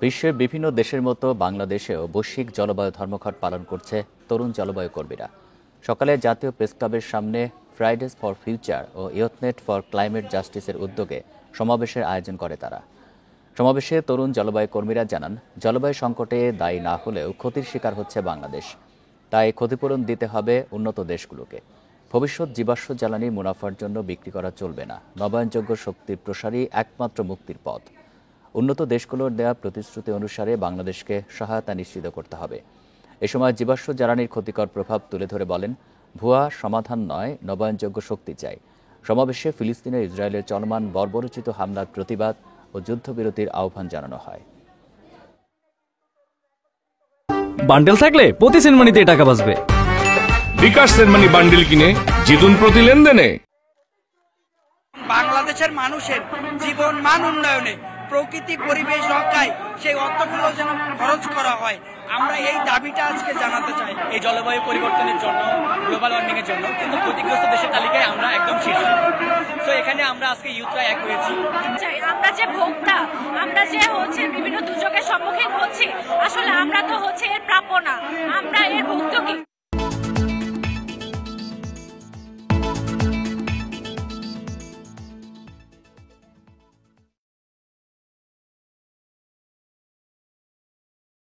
বিশ্বের বিভিন্ন দেশের মতো বাংলাদেশেও বৈশ্বিক জলবায়ু ধর্মঘট পালন করছে তরুণ জলবায়ু কর্মীরা। সকালে জাতীয় প্রেস ক্লাবের সামনে ফ্রাইডেজ ফর ফিউচার ও ইয়থনেট ফর ক্লাইমেট জাস্টিসের উদ্যোগে সমাবেশের আয়োজন করে তারা। সমাবেশে তরুণ জলবায়ু কর্মীরা জানান, জলবায়ু সংকটে দায়ী না হলেও ক্ষতির শিকার হচ্ছে বাংলাদেশ। তাই ক্ষতিপূরণ দিতে হবে উন্নত দেশগুলোকে। ভবিষ্যৎ জীবাশ্ম জ্বালানি মুনাফার জন্য বিক্রি করা চলবে না। নবায়নযোগ্য শক্তির প্রসারই একমাত্র মুক্তির পথ। উন্নত দেশগুলোর দেওয়া প্রতিশ্রুতি অনুসারে বাংলাদেশকে সহায়তা নিশ্চিত করতে হবে। এ সময় জীবাশ্ম জ্বালানির ক্ষতিকর প্রভাব তুলে ধরে বলেন, ভুয়া সমাধান নয়, নবায়নযোগ্য শক্তি চাই। সমাবেশে ফিলিস্তিনে ইসরায়েলের চলমান বর্বরোচিত হামলার প্রতিবাদ ও যুদ্ধবিরতির আহ্বান জানানো হয়। বান্ডেল থাকলে প্রতি সেনমানিতে টাকা বাঁচবে। বিকাশ সেনমানি বান্ডেল কিনে জিতুন প্রতি লেনদেনে। বাংলাদেশের মানুষের জীবন মান উন্নয়নে, প্রকৃতি পরিবেশ রক্ষায় সেই অর্থগুলো যেন খরচ করা হয়, আমরা এই দাবিটা আজকে জানাতে চাই। এই জলবায়ু পরিবর্তনের জন্য, গ্লোবাল ওয়ার্মিং এর জন্য কিন্তু ক্ষতিগ্রস্ত দেশের তালিকায় আমরা একদম শীর্ষে। তো এখানে আমরা আজকে ইউথরা এক হয়েছি। আমরা যে ভোক্তা, আমরা যে বিভিন্ন দুর্যোগের সম্মুখীন হচ্ছি, আসলে আমরা তো এর প্রাপ্য না, আমরা এর ভুক্তভোগী।